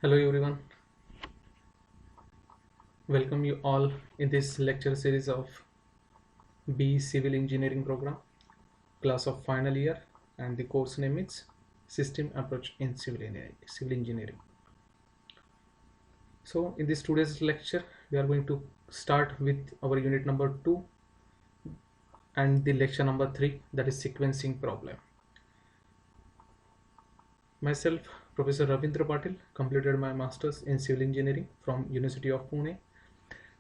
Hello everyone, welcome you all in this lecture series of B Civil Engineering program, class of final year, and the course name is System Approach in Civil Engineering. So in this today's lecture, we are going to start with our unit number 2 and the lecture number 3, that is sequencing problem. Myself, Professor Ravindra Patil, completed my Masters in Civil Engineering from University of Pune.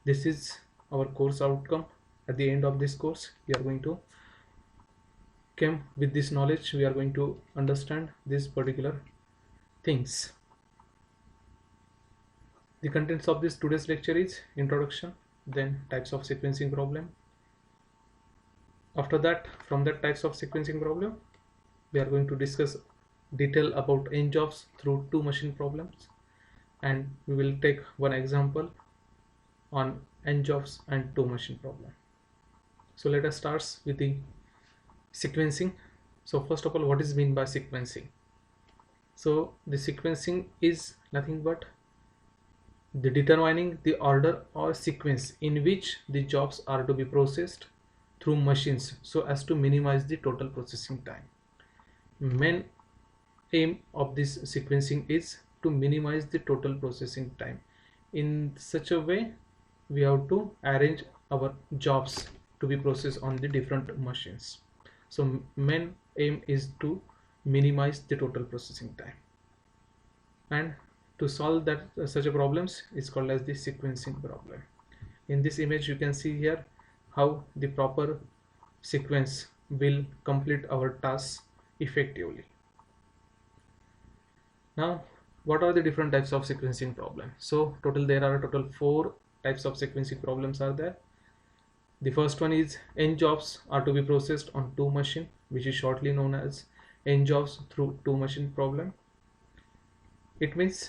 This is our course outcome. At the end of this course, we are going to come with this knowledge. We are going to understand these particular things. The contents of this today's lecture is introduction, then types of sequencing problem. After that, from that types of sequencing problem, we are going to discuss detail about n jobs through two machine problems, and we will take one example on n jobs and two machine problem. So let us start with the sequencing. So first of all, what is meant by sequencing? So the sequencing is nothing but the determining the order or sequence in which the jobs are to be processed through machines so as to minimize the total processing time. Main aim of this sequencing is to minimize the total processing time. In such a way, we have to arrange our jobs to be processed on the different machines. So main aim is to minimize the total processing time, and to solve that such a problems is called as the sequencing problem. In this image you can see here how the proper sequence will complete our tasks effectively. Now, what are the different types of sequencing problem? So there are total 4 types of sequencing problems are there. The first one is n jobs are to be processed on two machine, which is shortly known as n jobs through two machine problem. It means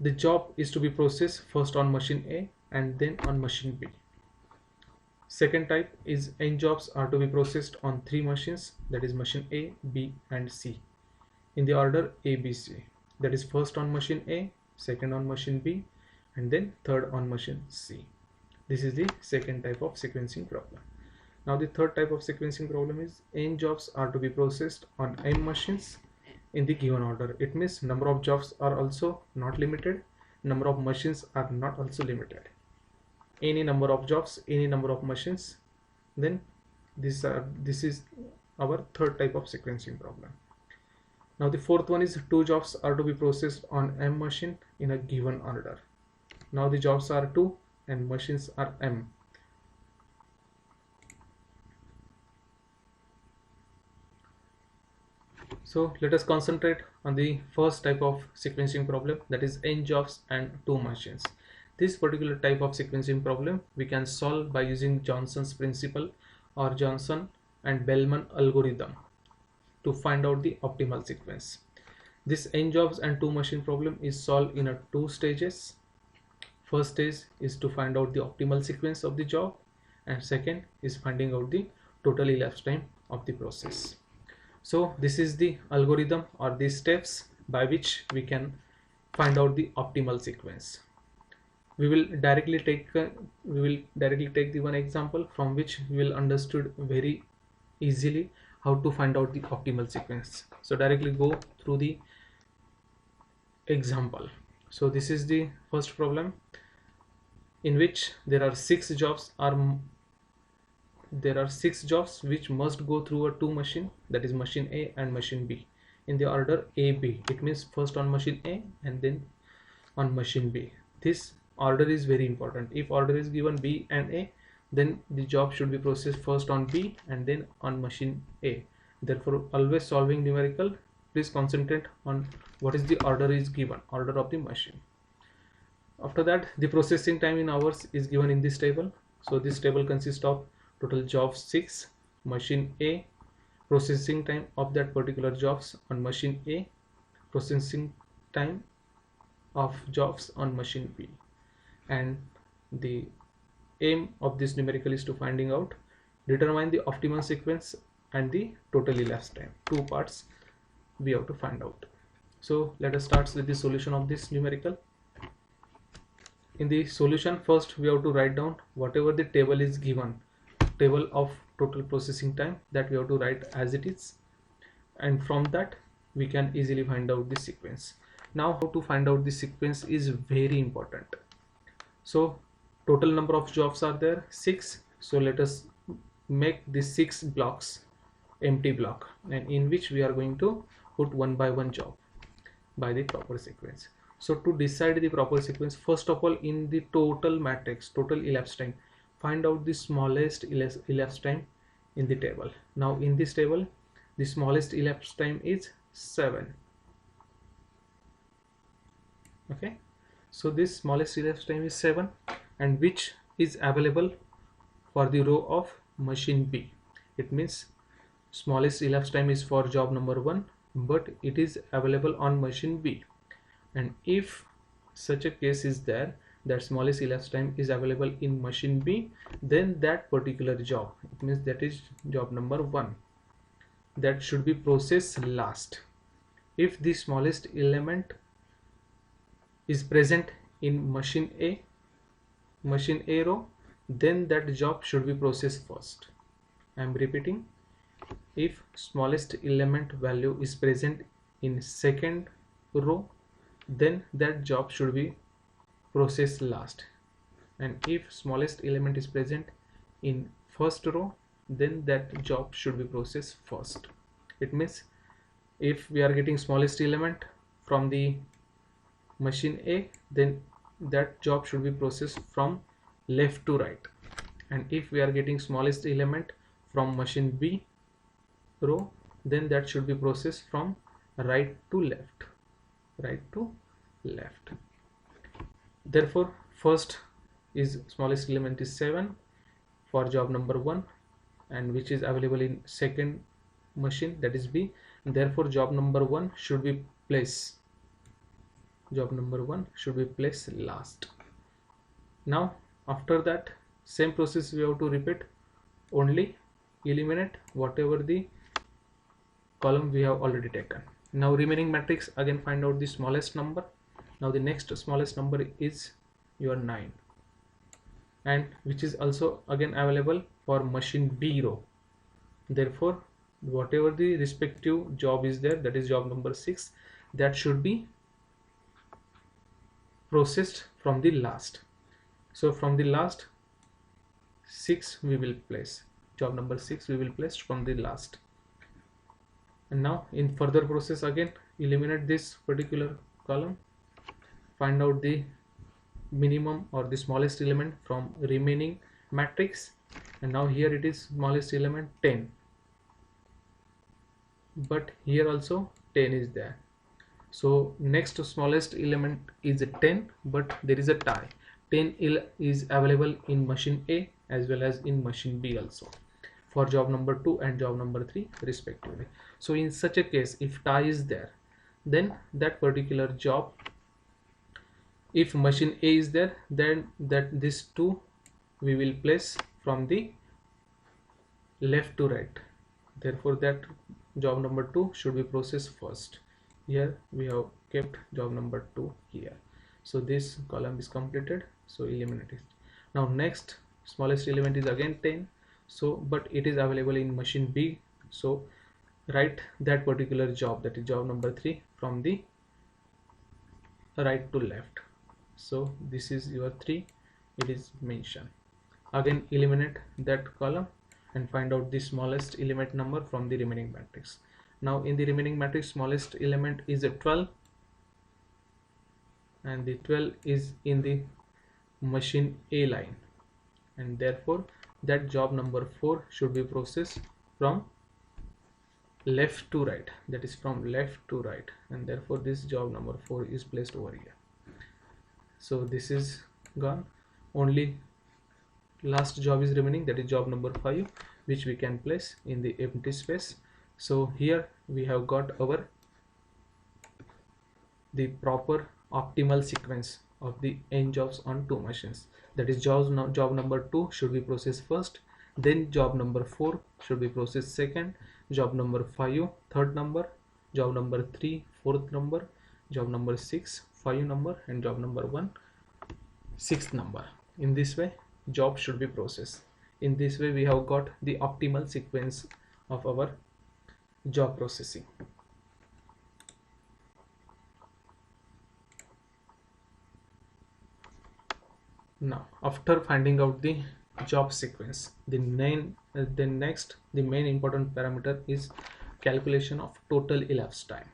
the job is to be processed first on machine A and then on machine B. Second type is n jobs are to be processed on three machines, that is machine A, B and C, in the order A, B, C. That is first on machine A, second on machine B, and then third on machine C. This is the second type of sequencing problem. Now the third type of sequencing problem is n jobs are to be processed on m machines in the given order. It means number of jobs are also not limited, number of machines are not also limited. Any number of jobs, any number of machines, then this is our third type of sequencing problem. Now the fourth one is two jobs are to be processed on m machine in a given order. Now the jobs are 2 and machines are m. So let us concentrate on the first type of sequencing problem, that is n jobs and two machines. This particular type of sequencing problem we can solve by using Johnson's principle or Johnson and Bellman algorithm to find out the optimal sequence. This n jobs and two machine problem is solved in a 2 stages. First stage is to find out the optimal sequence of the job, and second is finding out the total elapsed time of the process. So this is the algorithm or the steps by which we can find out the optimal sequence. We will directly take the one example from which we will understood very easily how to find out the optimal sequence. So directly go through the example. So this is the first problem in which there are 6 jobs which must go through a two machine, that is machine A and machine B, in the order A, B. It means first on machine A and then on machine B. This order is very important. If order is given B and A, then the job should be processed first on B and then on machine A. Therefore, always solving numerical, please concentrate on what is the order is given, order of the machine. After that, the processing time in hours is given in this table. So this table consists of total jobs 6, machine A, processing time of that particular jobs on machine A, processing time of jobs on machine B, and the aim of this numerical is to finding out, determine the optimal sequence and the total elapsed time. 2 parts we have to find out. So let us start with the solution of this numerical. In the solution, first we have to write down whatever the table is given, table of total processing time, that we have to write as it is, and from that we can easily find out the sequence. Now how to find out the sequence is very important. So total number of jobs are there 6, so let us make the 6 blocks empty block, and in which we are going to put one by one job by the proper sequence. So to decide the proper sequence, first of all, in the total matrix, total elapsed time, find out the smallest elapsed time in the table. Now in this table, the smallest elapsed time is 7. Okay, so this smallest elapsed time is 7, and which is available for the row of machine B. It means smallest elapsed time is for job number 1, but it is available on machine B. And if such a case is there, that smallest elapsed time is available in machine B, then that particular job, it means that is job number 1, that should be processed last. If the smallest element is present in machine A row, then that job should be processed first. I am repeating, if smallest element value is present in second row, then that job should be processed last, and if smallest element is present in first row, then that job should be processed first. It means if we are getting smallest element from the machine A, then that job should be processed from left to right, and if we are getting smallest element from machine B row, then that should be processed from right to left. Therefore first is smallest element is 7 for job number 1, and which is available in second machine, that is B. Therefore job number 1 should be placed last. Now after that, same process we have to repeat, only eliminate whatever the column we have already taken. Now remaining matrix, again find out the smallest number. Now the next smallest number is your 9, and which is also again available for machine B row. Therefore whatever the respective job is there, that is job number 6, that should be processed from the last. So from the last 6 we will place, job number 6 we will place from the last. And now in further process, again eliminate this particular column, find out the minimum or the smallest element from remaining matrix, and now here it is smallest element 10, but here also 10 is there. So next smallest element is 10, but there is a tie. 10 is available in machine A as well as in machine B also, for job number 2 and job number 3 respectively. So in such a case, if tie is there, then that particular job, if machine A is there, then this 2 we will place from the left to right. Therefore that job number 2 should be processed first. Here we have kept job number 2 here. So this column is completed, so eliminate it. Now next smallest element is again 10, so but it is available in machine B, so write that particular job, that is job number 3, from the right to left. So this is your 3, it is mentioned. Again eliminate that column and find out the smallest element number from the remaining matrix. Now in the remaining matrix, smallest element is a 12, and the 12 is in the machine A line, and therefore that job number 4 should be processed from left to right, that is from left to right, and therefore this job number 4 is placed over here. So this is gone, only last job is remaining, that is job number 5, which we can place in the empty space. So here we have got our the proper optimal sequence of the n jobs on 2 machines, that is job number 2 should be processed first, then job number 4 should be processed second, job number 5 third number, job number 3 fourth number, job number 6 5 number, and job number 1 6th number. In this way job should be processed. In this way we have got the optimal sequence of our job processing. Now after finding out the job sequence, the main important parameter is calculation of total elapsed time.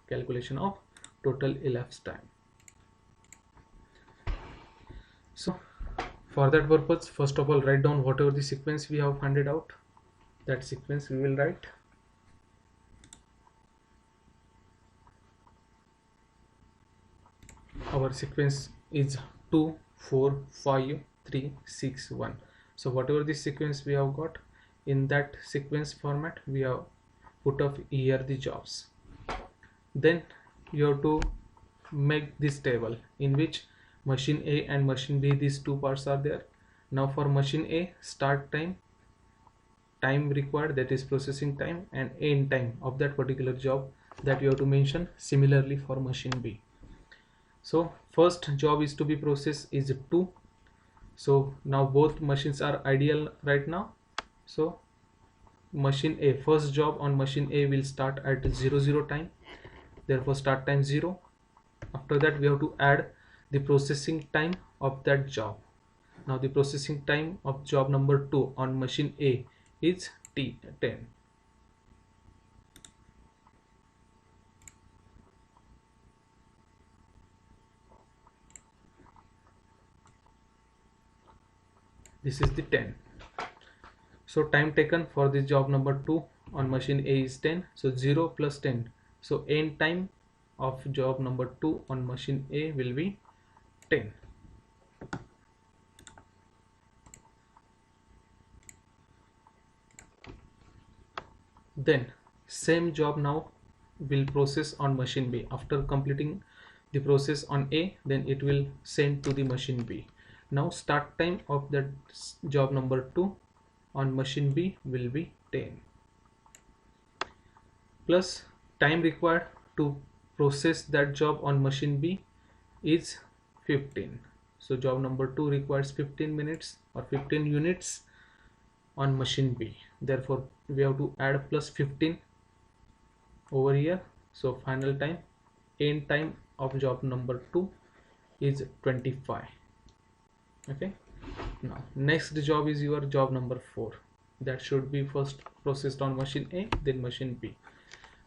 Calculation of total elapsed time. So for that purpose, first of all, write down whatever the sequence we have found out. That sequence we will write. Our sequence is 2 4 5 3 6 1. So whatever the sequence we have got, in that sequence format we have put up here the jobs. Then you have to make this table in which machine A and machine B, these two parts are there. Now for machine A, start time, time required, that is processing time, and end time of that particular job, that you have to mention. Similarly for machine B. So first job is to be processed is 2. So now both machines are ideal right now. So machine A, first job on machine A will start at 00 time, therefore start time 0. After that we have to add the processing time of that job. Now the processing time of job number 2 on machine A is 10. This is the 10. So time taken for this job number 2 on machine A is 10. So 0 plus 10. So end time of job number 2 on machine A will be 10. Then same job now will process on machine B. After completing the process on A, then it will send to the machine B. Now start time of that job number 2 on machine B will be 10 plus time required to process that job on machine B is 15. So job number 2 requires 15 minutes or 15 units on machine B. Therefore we have to add plus 15 over here. So final time, end time of job number 2 is 25. Okay. Now next job is your job number 4. That should be first processed on machine A, then machine B.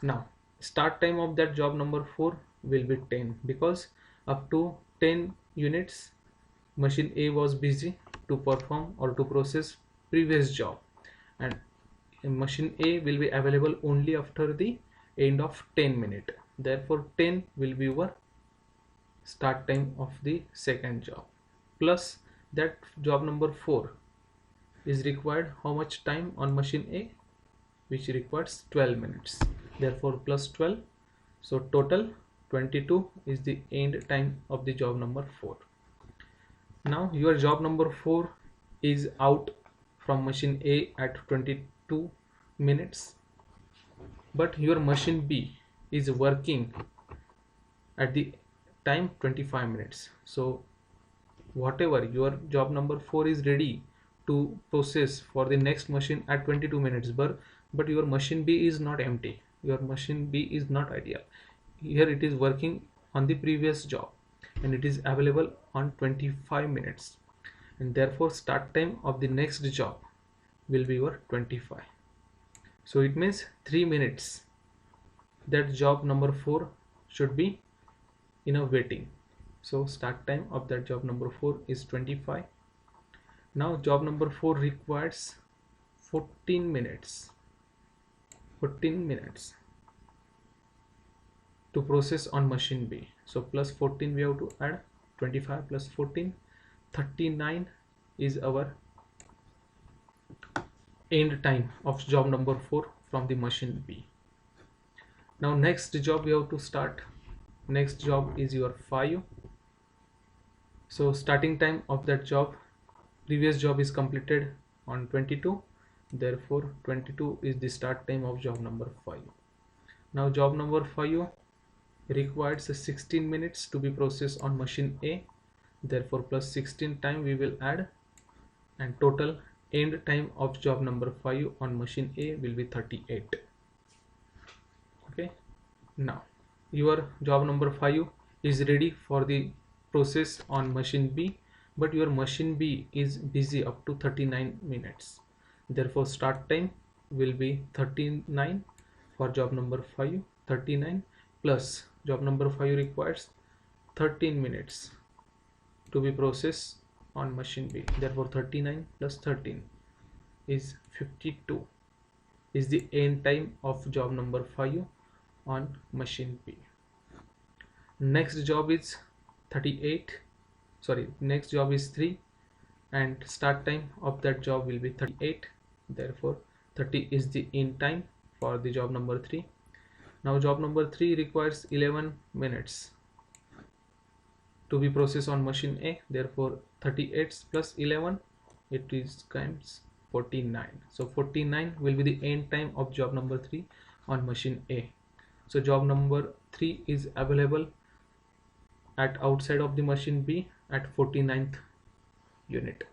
Now start time of that job number 4 will be 10, because up to 10 units machine A was busy to perform or to process previous job, and machine A will be available only after the end of 10 minutes. Therefore 10 will be your start time of the second job, plus that job number 4 is required how much time on machine A, which requires 12 minutes. Therefore plus 12, so total 22 is the end time of the job number 4. Now your job number 4 is out from machine A at 22 minutes, but your machine B is working at the time 25 minutes. So whatever your job number 4 is ready to process for the next machine at 22 minutes, but your machine B is not empty, your machine B is not ideal. Here it is working on the previous job and it is available on 25 minutes, and therefore start time of the next job will be your 25. So it means 3 minutes that job number 4 should be in a waiting. So start time of that job number 4 is 25. Now job number 4 requires 14 minutes to process on machine B. So plus 14 we have to add, 25 plus 14, 39 is our end time of job number 4 from the machine B. Now next job we have to start. Next job is your 5. So starting time of that job, previous job is completed on 22, therefore 22 is the start time of job number 5. Now job number 5 requires 16 minutes to be processed on machine A, therefore plus 16 time we will add, and total end time of job number 5 on machine A will be 38. Okay, now your job number 5 is ready for the process on machine B, but your machine B is busy up to 39 minutes, therefore start time will be 39 for job number 5. 39 plus job number 5 requires 13 minutes to be processed on machine B, therefore 39 plus 13 is 52 is the end time of job number 5 on machine B. Next job is 3, and start time of that job will be 38, therefore 30 is the end time for the job number 3. Now job number 3 requires 11 minutes to be processed on machine A, therefore 38 plus 11 it is times 49, so 49 will be the end time of job number 3 on machine A. So job number 3 is available at outside of the machine B at 49th unit.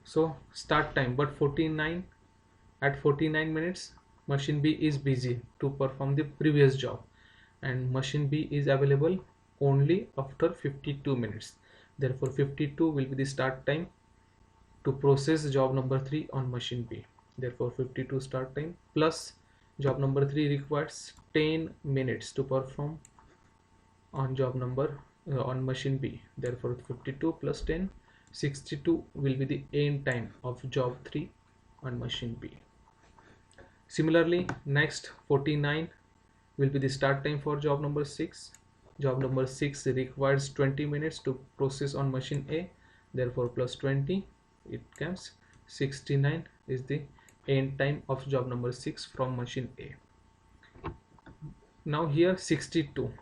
So start time, but 49 at 49 minutes machine B is busy to perform the previous job, and machine B is available only after 52 minutes, therefore 52 will be the start time to process job number 3 on machine B, therefore 52 start time plus job number 3 requires 10 minutes to perform on job number on machine B, therefore 52 plus 10, 62 will be the end time of job 3 on machine B. Similarly, next 49 will be the start time for job number 6. Job number 6 requires 20 minutes to process on machine A, therefore plus 20 it comes 69 is the end time of job number 6 from machine A. Now here 62,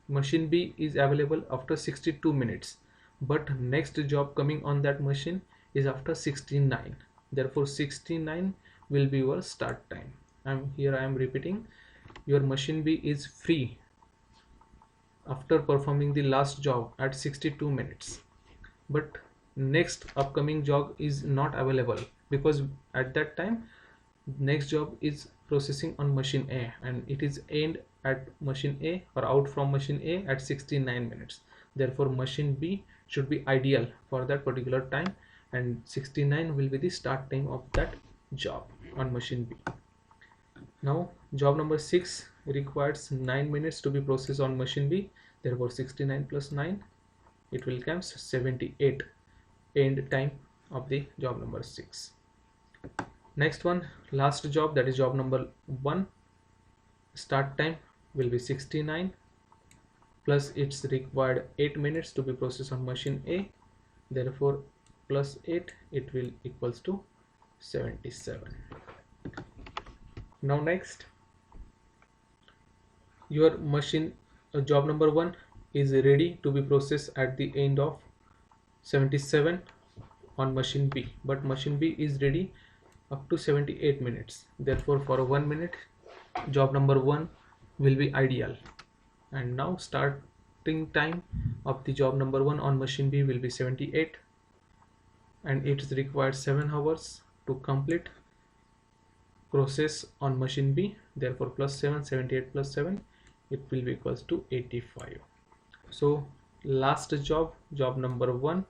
machine B is available after 62 minutes, but next job coming on that machine is after 69, therefore 69 will be your start time. I am repeating, your machine B is free after performing the last job at 62 minutes, but next upcoming job is not available because at that time next job is processing on machine A and it is end at machine A or out from machine A at 69 minutes, therefore machine B should be ideal for that particular time, and 69 will be the start time of that job on machine B. Now job number 6 requires 9 minutes to be processed on machine B, therefore 69 plus 9 it will come 78 end time of the job number 6. Next one, last job, that is job number 1, start time will be 69 plus it's required 8 minutes to be processed on machine A, therefore plus 8 it will equals to 77. Now next, your machine job number 1 is ready to be processed at the end of 77 on machine B, but machine B is ready up to 78 minutes, therefore for 1 minute job number 1 will be ideal, and now starting time of the job number 1 on machine B will be 78 and it is required 7 hours to complete process on machine B, therefore plus 7, 78 plus 7 it will be equals to 85. So last job number 1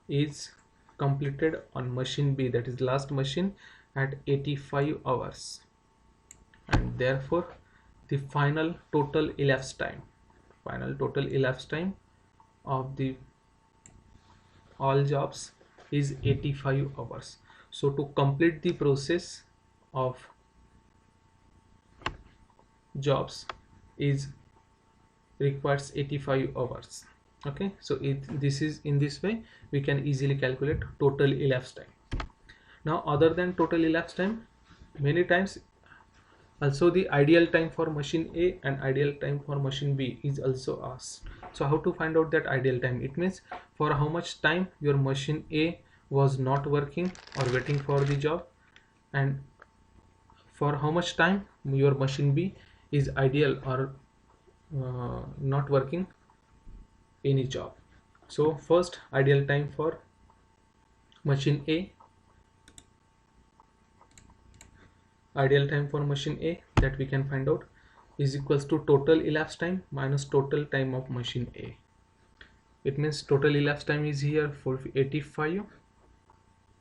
is completed on machine B, that is last machine, at 85 hours, and therefore the final total elapsed time of the all jobs is 85 hours. So to complete the process of jobs is requires 85 hours. Okay, so this is in this way we can easily calculate total elapsed time. Now other than total elapsed time, many times also the ideal time for machine A and ideal time for machine B is also asked. So how to find out that ideal time? It means for how much time your machine A was not working or waiting for the job, and for how much time your machine B is ideal or not working any job. So first, ideal time for machine A. Ideal time for machine A that we can find out is equals to total elapsed time minus total time of machine A. It means total elapsed time is here for 85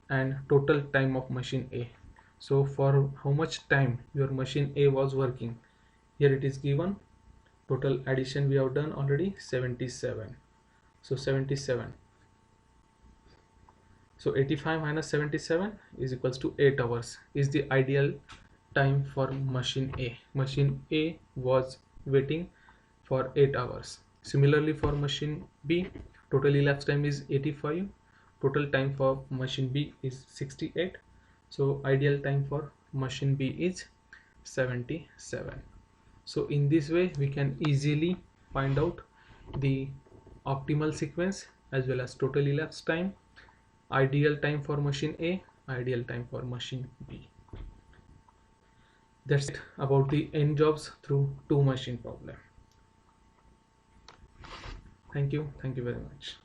and total time of machine A. So for how much time your machine A was working, here it is given. Total addition we have done already 77. So 77. So 85 minus 77 is equals to 8 hours is the ideal time for machine A. Machine A was waiting for 8 hours. Similarly for machine B, total elapsed time is 85. Total time for machine B is 68. So ideal time for machine B is 77. So in this way we can easily find out the optimal sequence as well as total elapsed time, ideal time for machine A, ideal time for machine B. That's it about the n jobs through 2 machine problem. Thank you very much.